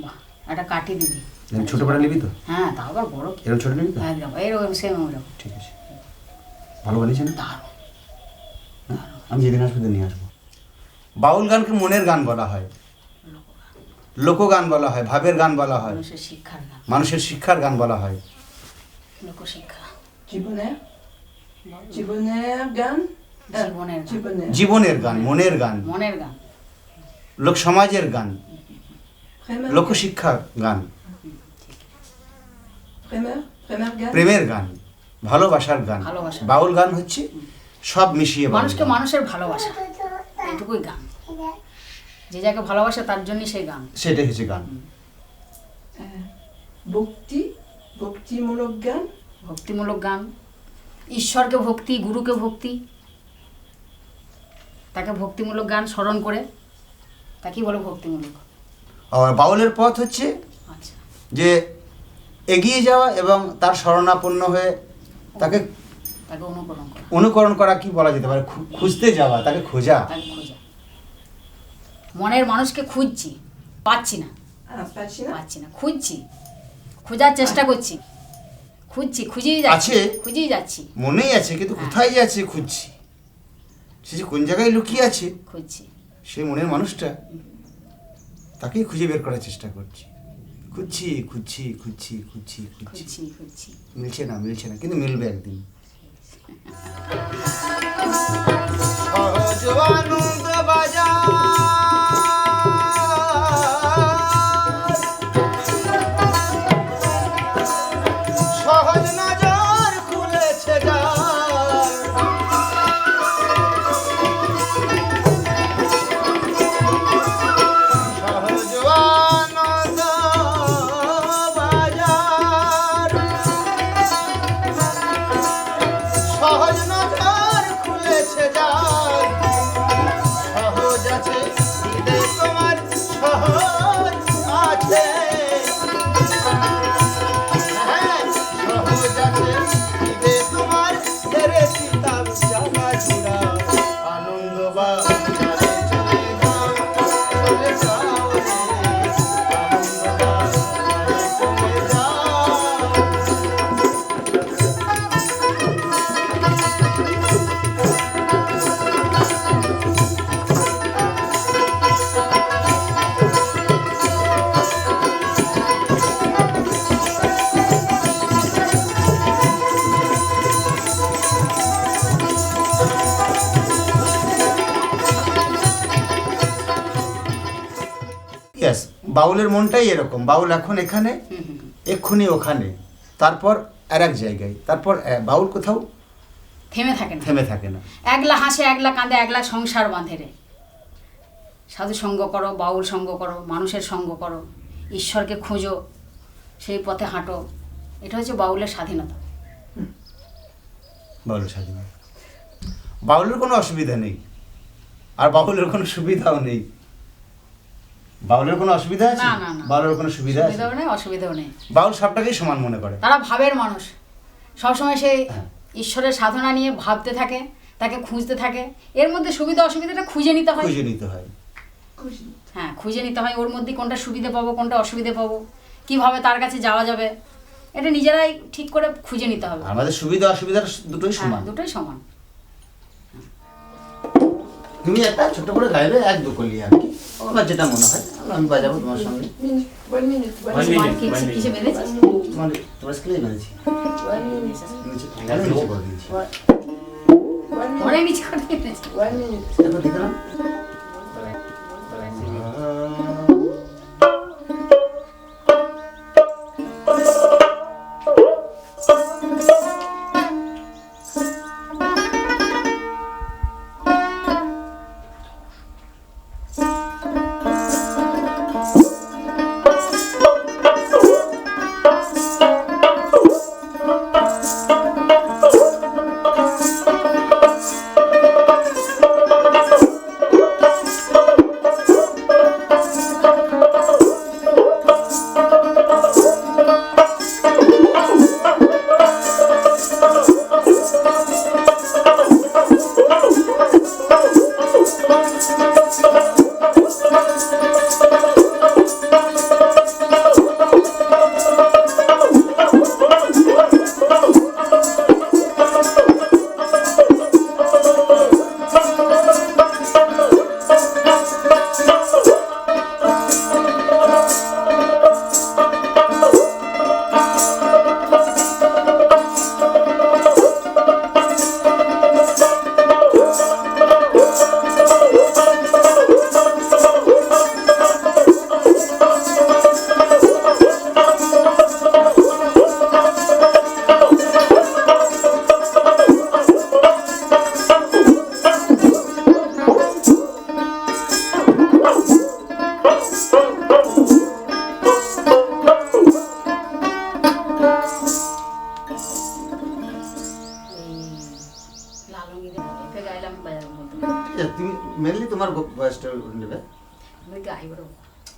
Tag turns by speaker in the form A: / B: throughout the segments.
A: বাহ, একটা কাটি দিবি।
B: ছোট বড় নিবি তো?
A: হ্যাঁ, তা আবার বড় কি?
B: এরকম ছোট নিবি তো?
A: একদম এরকম সেম ওরকম।
B: ঠিক আছে, ভালো বানিয়েছেন।
A: দারুণ।
B: আমি যেদিন আসবো নিয়ে আসবো। বাউল গানকে মনের গান বলা হয়, লোকগান বলা হয়, ভাবের গান বলা হয়,
A: মানুষের শিক্ষার গান,
B: মানুষের শিক্ষার গান বলা হয়।
A: লোকশিক্ষা,
C: জীবনের গান,
A: জীবনের গান,
B: জীবনের গান, মনের গান,
A: মনের গান,
B: লোক সমাজের গান, লোকশিক্ষার গান, প্রেমের গান, ভালোবাসার গান।
A: ভালোবাসা।
B: বাউল গান হচ্ছে সব মিশিয়ে বাউল
A: মানুষকে
B: গান।
A: মানুষের ভালোবাসা, এইটুকুই গান। যে যাকে ভালোবাসে তার জন্যই সেই গান।
B: সেটাই হচ্ছে গান।
C: ভক্তিমূলক গান,
A: ভক্তিমূলক গান, ঈশ্বরকে ভক্তি, গুরুকে ভক্তি, তাকে ভক্তিমূলক গান স্মরণ করে তাকেই বলে ভক্তিমূলক।
B: আর বাউলের পথ হচ্ছে
A: আচ্ছা,
B: যে এগিয়ে যাওয়া এবং তার শরণাপন্ন হয়ে তাকে
A: তাকে অনুকরণ করা,
B: অনুকরণ করা, কি বলা যেতে পারে, খুঁজতে যাওয়া, তাকে খোঁজা।
A: তাকে খোঁজা। মনের মানুষকে খুঁজছি, পাচ্ছি না, পাচ্ছি না, খুঁজছি, খোঁজার চেষ্টা করছি, খুঁজছি, খুঁজেই যাচ্ছি,
B: আছে,
A: খুঁজেই যাচ্ছি,
B: মনেই আছে, কিন্তু কোথায় যাচ্ছে খুঁজছি, সে যে কোন জায়গায় লুকিয়ে আছে,
A: খুঁজছি।
B: সেই মনের মানুষটা, তাকেই খুঁজে বের করার চেষ্টা করছি। খুঁজছি খুঁজছি খুঁজছি খুঁজছি খুঁজছি,
A: খুঁজছি, খুঁজছি।
B: মিলছে না, মিলছে না, কিন্তু মিলবে একদিন। সহজ নজর খুলেছে যার, সহজ আনন্দ বাজার, সহজ নজর খুলেছে যার, সহজ আছে হৃদয় তোমার, সহজ আছে, হ্যাঁ, সহজ আছে হৃদয় তোমার, তেরে সীতাব জাগা জুড়া, আনন্দ বাজারে চলে যাও, চলে যাও রে, আনন্দ বাজারে চলে যাও। Yes, বাউলের মনটাই এরকম। বাউল এখন এখানে, এক্ষুনি ওখানে, তারপর আর এক জায়গায়, তারপর বাউল কোথাও
A: থেমে থাকে না,
B: থেমে থাকে না।
A: একলা হাসে, একলা কাঁদে, একলা সংসার বাঁধে রে। সাধু সঙ্গ করো, বাউল সঙ্গ করো, মানুষের সঙ্গ করো, ঈশ্বরকে খোঁজো, সেই পথে হাঁটো। এটা হচ্ছে বাউলের স্বাধীনতা।
B: বাউলের স্বাধীনতা। বাউলের কোনো অসুবিধা নেই, আর বাউলের কোনো সুবিধাও নেই। বাউলের কোনো অসুবিধা আছে?
A: না, না, না।
B: বাউলের কোনো সুবিধা আছে?
A: সুবিধাও নেই, অসুবিধাও নেই।
B: বাউল সবটাকেই সমান মনে করে।
A: তারা ভাবের মানুষ, সবসময় সেই
B: হ্যাঁ।
A: ঈশ্বরের সাধনা নিয়ে ভাবতে থাকে, তাকে খুঁজতে থাকে। এর মধ্যে সুবিধা অসুবিধাটা খুঁজে নিতে হয়।
B: খুঁজে নিতে হয়।
A: হ্যাঁ, খুঁজে নিতে হয়, ওর মধ্যে কোনটা সুবিধা পাবো, কোনটা অসুবিধা পাবো, কিভাবে তার কাছে যাওয়া যাবে, এটা নিজেরাই ঠিক করে খুঁজে নিতে হবে।
B: আমাদের সুবিধা অসুবিধা দুটোই
A: হ্যাঁ,
B: সমান।
A: দুটোই সমান।
B: তুমি একটা ছোট করে গাইবে, এক দু কলি আর কি, আমার যেটা মনে হয় আমি বাজাবো তোমার সঙ্গে।
A: কিসে বেঁধেছিস?
B: তোমার স্কেলে বাজেছি, নিচে করে দিয়েছি।
A: অনেক নিচে করে দিয়েছি।
B: এখন দেখলাম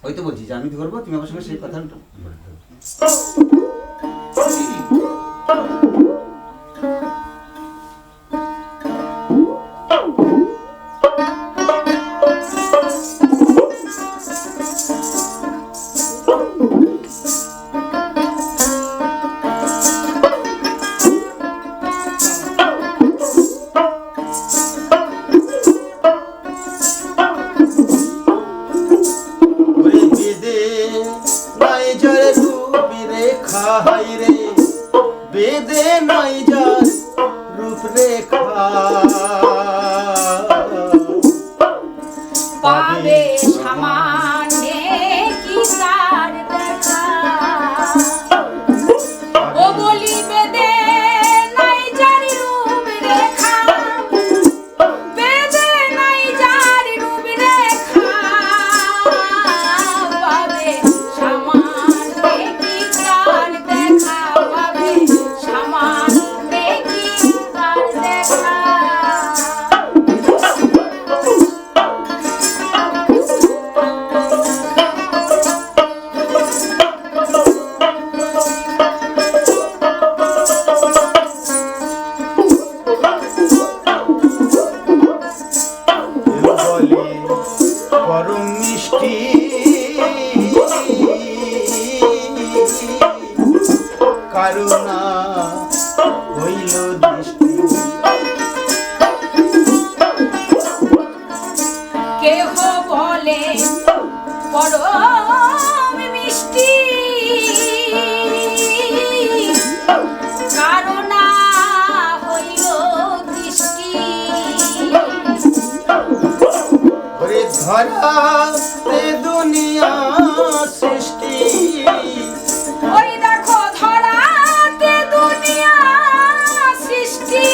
B: ওই তো বলছি যে আমি ধরবো, তুমি আমার সঙ্গে সেই কথা বলবে। ওরে বেদে নাই যার রূপ রেখা, হাই রে বেদে নাই যার রূপ রেখা,
A: পাবে সামান্যে কি তার দেখা। ও বলিবে দে নাই যার রূপ রেখা, বেদে নাই যার রূপ রেখা, পাবে সামান্যে কি তার দেখা, পাবে সামান্যে কি তার দেখা।
B: বলে পরম মিষ্টি কারুণা হইল দৃষ্টি,
A: কেহ বলে পরম মিষ্টি কারণা হইল দৃষ্টি।
B: ওরে ধরা তে দুনিয়া সৃষ্টি,
A: ওই দেখো ধরাতে দুনিয়া সৃষ্টি,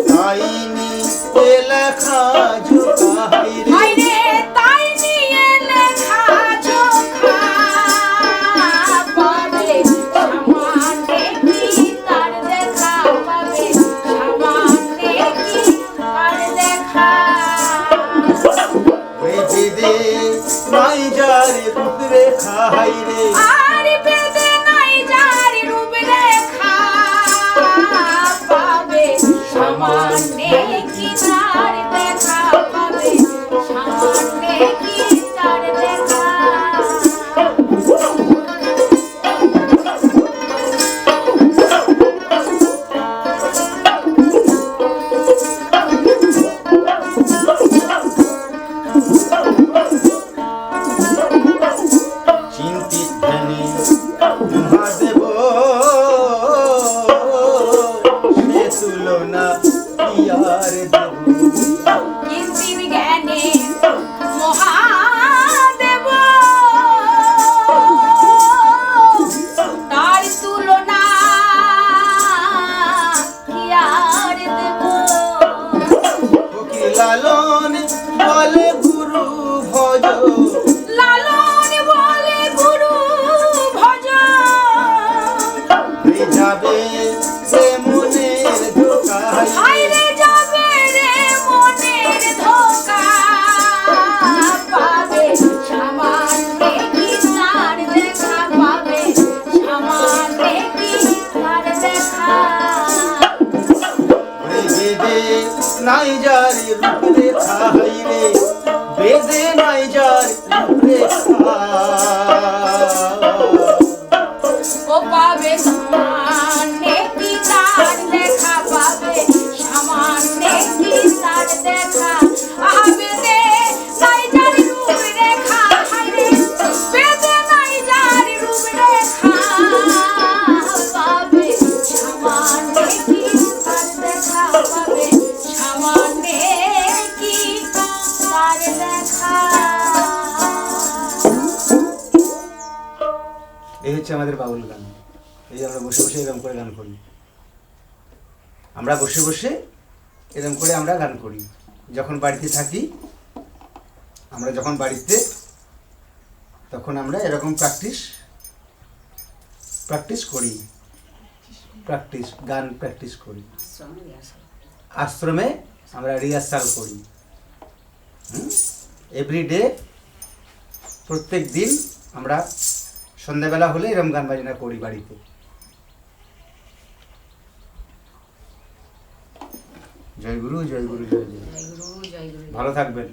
B: তাইনি এ লেখা ঝোঁকা, হাই রে
A: আইরে তাই নিয়ে লেখা জোখা, পাবে সামান্যে কি তার দেখা, পাবে সামান্যে কি তার দেখা।
B: ওরে বেদে নাই যার রূপ রেখা, হাই রে
A: আর বেদে নাই যার রূপ রেখা, পাবে সামান্যে কি তার দেখা, পাবে সামান্যে কি তার দেখা।
B: চিন্তিত ধ্যানে মহাদেব সে তুলনা ইয়ার দেব,
A: কিঞ্চিৎ জ্ঞানে মহাদেব তার তুলনা কি আর দেব।
B: ফকির লালন বলে গুরু ভজ,
A: লালন বলে গুরু ভজ,
B: হয়ে যাবে সে মনের ধোকা, হাই
A: আইরে যাবে রে মনের ধোকা, পাবে সামান্যে কি তার দেখা, পাবে সামান্যে কি তার দেখা।
B: ওরে বেদে নাই যার রূপ রেখা, হাই রে বেদে নাই যার রূপ রেখা,
A: ও পাবে সামান্যে কি তার দেখা, পাবে সামান্যে কি তার দেখা। আহা বেদে নাই যার রূপ রেখা, হায়রে বেদে নাই যার রূপ রেখা, পাবে সামান্যে কি তার দেখা, পাবে সামান্যে কি তার দেখা।
B: এই হচ্ছে আমাদের বাউল গান। এই যে আমরা বসে বসে এরকম করে গান করি, আমরা বসে বসে এরকম করে আমরা গান করি যখন বাড়িতে থাকি। আমরা যখন বাড়িতে তখন আমরা এরকম প্র্যাকটিস করি, গান প্র্যাকটিস করি। আশ্রমে আমরা রিহার্সাল করি এভরিডে প্রত্যেক দিন আমরা সন্ধ্যাবেলা হলে এরকম গান বাজনা করি বাড়িতে। জয় গুরু, জয় গুরু, জয় গুরু।
A: জয় গুরু, জয় গুরু।
B: ভালো থাকবেন।